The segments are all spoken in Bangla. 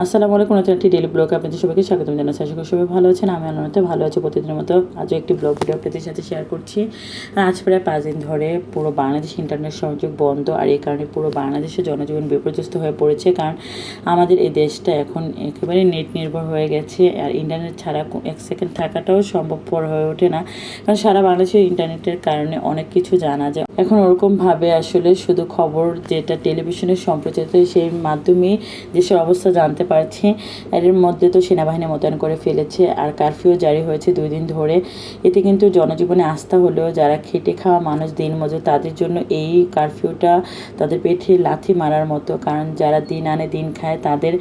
আসসালামু আলাইকুম, নতুন একটি ডেইলি ব্লগে আপনাদের সবাইকে স্বাগতম জানাচ্ছি। আশা করি সবাই ভালো আছেন। আমি আনন্দে ভালো আছি। প্রতিদিনের মতো আজও একটি ব্লগ ভিডিও আপনাদের সাথে শেয়ার করছি। আজ প্রায় 5 দিন ধরে পুরো বাংলাদেশ ইন্টারনেট সংযোগ বন্ধ, আর এই কারণে পুরো বাংলাদেশের জনজীবন বিপর্যস্ত হয়ে পড়েছে। কারণ আমাদের এই দেশটা এখন একেবারে নেট নির্ভর হয়ে গেছে, আর ইন্টারনেট ছাড়া 1 সেকেন্ড থাকাটাও সম্ভবপর হয়ে ওঠে না। কারণ সারা বাংলাদেশের ইন্টারনেটের কারণে অনেক কিছু জানা যায়। এখন ওরকমভাবে আসলে শুধু খবর যেটা টেলিভিশনে সম্প্রচারিত সেই মাধ্যমেই দেশের অবস্থা জানতে পারছি। এর মধ্যে তো সেনাবাহিনী মোতায়েন করে ফেলেছে, আর কারফিউ জারি হয়েছে 2 দিন ধরে। এতে কিন্তু জনজীবনে আস্থা হলেও যারা খেটে খাওয়া মানুষ, দিনমজুর, তাদের জন্য এই কারফিউটা তাদের পেটে লাথি মারার মতো। কারণ যারা দিন আনে দিন খায়, তাদের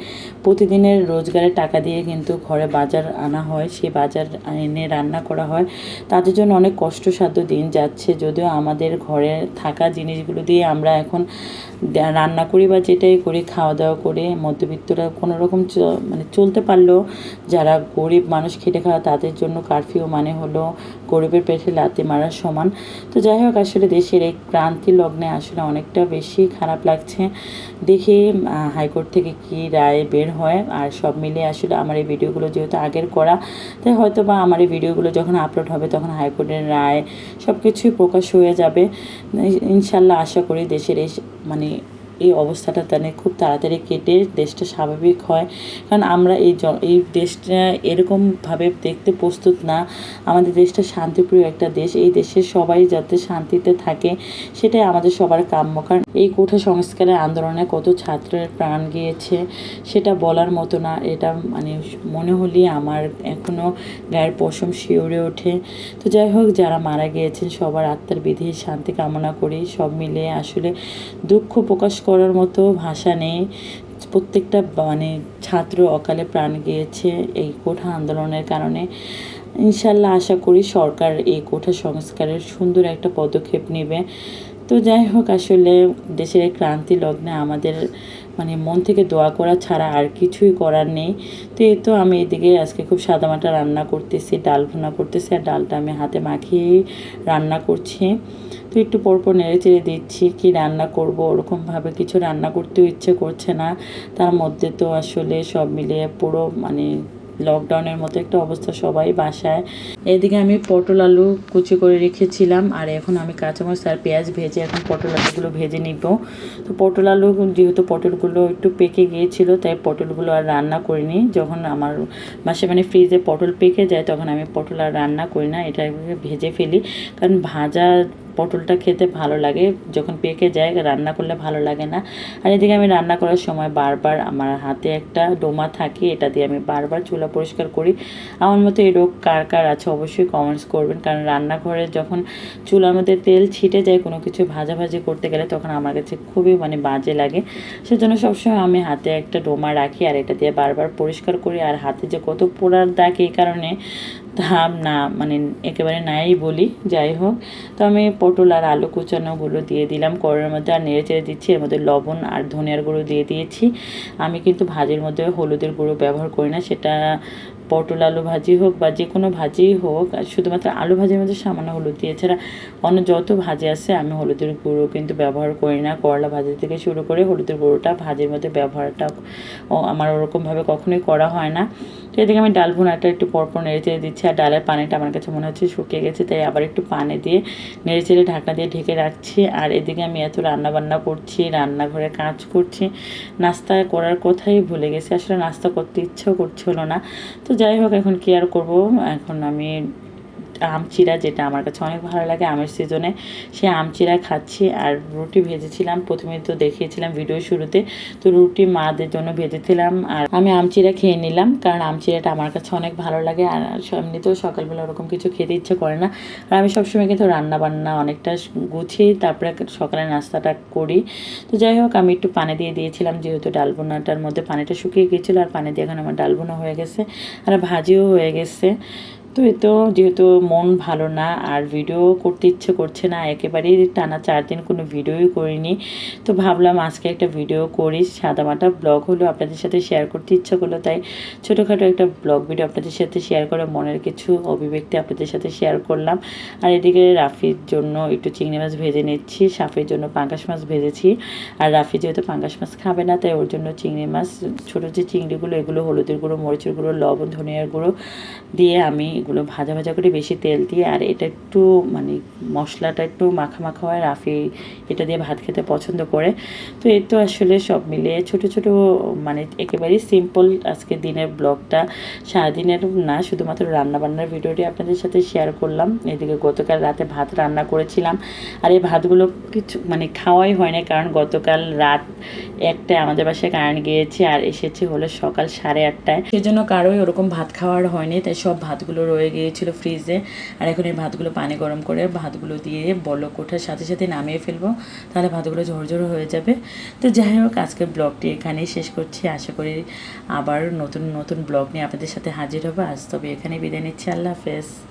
প্রতিদিনের রোজগারের টাকা দিয়ে কিন্তু ঘরে বাজার আনা হয়, সেই বাজার এনে রান্না করা হয়। তাদের জন্য অনেক কষ্টসাধ্য দিন যাচ্ছে। যদিও আমাদের ঘরে থাকা জিনিসগুলো দিয়ে আমরা এখন রান্না করি বা যেটাই করি, খাওয়া দাওয়া করে মধ্যবিত্তরা কোনো রকম মানে চলতে পারলেও যারা গরিব মানুষ খেটে খাওয়া, তাদের জন্য কারফিউ মানে হলো গরিবের পেটে লাথি মারার সমান। তো যাই হোক, আসলে দেশের এই ক্রান্তি লগ্নে আসলে অনেকটা বেশি খারাপ লাগছে। দেখি হাইকোর্ট থেকে কি রায় বের হয়। আর সব মিলিয়ে আসলে আমার এই ভিডিওগুলো যেহেতু আগের করা, তাই হয়তো বা আমার এই ভিডিওগুলো যখন আপলোড হবে তখন হাইকোর্টের রায় সব কিছুই প্রকাশ হয়ে যাবে। ইনশাল্লাহ আশা করি দেশের এই মানে এই অবস্থাটা খুব তাড়াতাড়ি কেটে দেশটা স্বাভাবিক হয়। কারণ আমরা এই দেশটা এরকমভাবে দেখতে প্রস্তুত না। আমাদের দেশটা শান্তিপ্রিয় একটা দেশ। এই দেশের সবাই যাতে শান্তিতে থাকে, সেটাই আমাদের সবার কাম্য। কারণ এই কোঠা সংস্কারের আন্দোলনে কত ছাত্রের প্রাণ গিয়েছে সেটা বলার মতো না। এটা মানে মনে হলেই আমার এখনও গায়ের পশম শিউরে ওঠে। তো যাই হোক, যারা মারা গিয়েছেন সবার আত্মার বিধির শান্তি কামনা করি। সব মিলিয়ে আসলে দুঃখ প্রকাশ করার মতো ভাষা নেই। প্রত্যেকটা ছাত্র অকালে প্রাণ গিয়েছে এই কোঠা আন্দোলনের কারণে। ইনশাল্লাহ আশা করি সরকার এই কোঠা সংস্কারের সুন্দর একটা পদক্ষেপ নেবে। তো যাই হোক, আসলে দেশের এই ক্রান্তি লগ্নে আমাদের মন থেকে দোয়া করা ছাড়া আর কিছুই করার নেই। তো এই তো আমি এদিকে আজকে খুব সাদামাটা রান্না করতেছি, ডাল ভুনা করতেছি, আর ডালটা আমি হাতে মাখিয়ে রান্না করছি। তো একটু পরপর নেড়ে চেড়ে দিচ্ছি। কি রান্না করব ওরকমভাবে কিছু রান্না করতেও ইচ্ছে করছে না। তার মধ্যে তো আসলে সব মিলিয়ে পুরো লকডাউনের মতো একটা অবস্থা, সবাই বাসায়। এদিকে আমি পটল আলু কুচি করে রেখেছিলাম, আর এখন আমি কাঁচামরিচ আর পেঁয়াজ ভেজে এখন পটল আলুগুলো ভেজে নিব। তো পটল আলু যেহেতু পটলগুলো একটু পেকে গিয়েছিল, তাই পটলগুলো আর রান্না করিনি। যখন আমার বাসায় ফ্রিজে পটল পেকে যায়, তখন আমি পটল আর রান্না করি না, এটা ভেজে ফেলি। কারণ ভাজা পটলটা খেতে ভালো লাগে, যখন পেকে যায় রান্না করলে ভালো লাগে না। আর এদিকে আমি রান্না করার সময় বারবার আমার হাতে একটা ডোমা থাকে, এটা দিয়ে আমি বারবার চুলা পরিষ্কার করি। আমার মতো এই রোগ কার কার আছে অবশ্যই কমেন্টস করবেন। কারণ রান্নাঘরে যখন চুলার মধ্যে তেল ছিটে যায় কোনো কিছু ভাজাভাজি করতে গেলে, তখন আমার কাছে খুবই বাজে লাগে। সেজন্য সবসময় আমি হাতে একটা ডোমা রাখি, আর এটা দিয়ে বারবার পরিষ্কার করি। আর হাতে যে কত পোড়ার দাগ এই কারণে ধাম না একেবারে নাই বলি। যাই হোক, তো আমি পটল আর আলু কুচানোগুলো দিয়ে দিলাম কড়াইয়ের মধ্যে, আর নেড়ে চেড়ে দিচ্ছি। এর মধ্যে লবণ আর ধনিয়ার গুঁড়ো দিয়ে দিয়েছি। আমি কিন্তু ভাজির মধ্যে হলুদের গুঁড়ো ব্যবহার করি না, সেটা পটল আলু ভাজি হোক বা যে কোনো ভাজিই হোক। আর শুধুমাত্র আলু ভাজির মধ্যে সামান্য হলুদ দিয়ে, এছাড়া অন্য যত ভাজি আছে আমি হলুদের গুঁড়ো কিন্তু ব্যবহার করি না। করলা ভাজি থেকে শুরু করে হলুদের গুঁড়োটা ভাজির মধ্যে ব্যবহারটা আমার ওরকমভাবে কখনোই করা হয় না। তো এদিকে আমি ডাল ভুনাটা একটু পরপর নেড়ে চেড়ে দিচ্ছি, আর ডালের পানিটা আমার কাছে মনে হচ্ছে শুকিয়ে গেছে, তাই আবার একটু পানি দিয়ে নেড়ে চেড়ে ঢাকনা দিয়ে ঢেকে রাখছি। আর এদিকে আমি এত রান্নাবান্না করছি, রান্নাঘরে কাজ করছি, নাস্তা করার কথাই ভুলে গেছি। আসলে নাস্তা করতে ইচ্ছেও করছিল না। তো যাই হোক, এখন কি আর করবো। এখন আমি আম চিরা, যেটা আমার কাছে অনেক ভালো লাগে আমের সিজনে, সে আম চিরা খাচ্ছি। আর রুটি ভেজেছিলাম, প্রথমে তো দেখিয়েছিলাম ভিডিও শুরুতে। তো রুটি মাদের জন্য ভেজেছিলাম, আর আমি আম চিরা খেয়ে নিলাম। কারণ আম চিরাটা আমার কাছে অনেক ভালো লাগে, আর এমনিতেও সকালবেলা ওরকম কিছু খেতে ইচ্ছে করে না। আর আমি সবসময় কিন্তু রান্নাবান্না অনেকটা গুছিয়ে তারপরে সকালে নাস্তাটা করি। তো যাই হোক, আমি একটু পানি দিয়ে দিয়েছিলাম, যেহেতু ডাল বোনাটার মধ্যে পানিটা শুকিয়ে গিয়েছিলো। আর পানি দিয়ে এখন আমার ডাল বোনা হয়ে গেছে, আর ভাজিও হয়ে গেছে। তো এই তো যেহেতু মন ভালো না আর ভিডিও করতে ইচ্ছে করছে না, একেবারেই টানা 4 দিন কোনো ভিডিওই করিনি। তো ভাবলাম আজকে একটা ভিডিও করি, সাদামাটা ব্লগ হলো, আপনাদের সাথে শেয়ার করতে ইচ্ছে করলো, তাই ছোটোখাটো একটা ব্লগ ভিডিও আপনাদের সাথে শেয়ার করে মনের কিছু অভিব্যক্তি আপনাদের সাথে শেয়ার করলাম। আর এদিকে রাফির জন্য একটু চিংড়ি মাছ ভেজে নিচ্ছি, সাফের জন্য পাঙ্গাস মাছ ভেজেছি। আর রাফি যেহেতু পাঙ্গাস মাছ খাবে না, তাই ওর জন্য চিংড়ি মাছ, ছোটো যে চিংড়িগুলো এগুলো হলুদের গুঁড়ো, মরিচের গুঁড়ো, লবণ, ধনিয়ার গুঁড়ো দিয়ে আমি এগুলো ভাজা ভাজা করে বেশি তেল দিয়ে, আর এটা একটু মানে মশলাটা একটু মাখা মাখা হয়, রাফি এটা দিয়ে ভাত খেতে পছন্দ করে। তো এই তো আসলে সব মিলিয়ে ছোট ছোট মানে একেবারেই সিম্পল আজকে দিনের ব্লগটা, সারাদিনের না, শুধুমাত্র রান্নাবান্নার ভিডিওটি আপনাদের সাথে শেয়ার করলাম। এদিকে গতকাল রাতে ভাত রান্না করেছিলাম, আর এই ভাতগুলো কিছু মানে খাওয়াই হয় না, কারণ গতকাল রাত 1টায় আমাদের বাসায় কারেন্ট গিয়েছে আর এসেছে হলো সকাল 8:30টায়, সেজন্য কারোই ওরকম ভাত খাওয়ার হয়নি, তাই সব ভাতগুলো রয়ে গিয়েছিল ফ্রিজে। আর এখন এই ভাতগুলো পানি গরম করে ভাতগুলো দিয়ে বলক ওঠার সাথে সাথে নামিয়ে ফেলবো, তাহলে ভাতগুলো ঝরঝর হয়ে যাবে। তো যাই হোক, আজকের ব্লগটি এখানেই শেষ করছি, আশা করি আবার নতুন নতুন ব্লগ নিয়ে আপনাদের সাথে হাজির হবো। আজ তবে এখানেই বিদায় নিচ্ছি, আল্লাহ হাফেজ।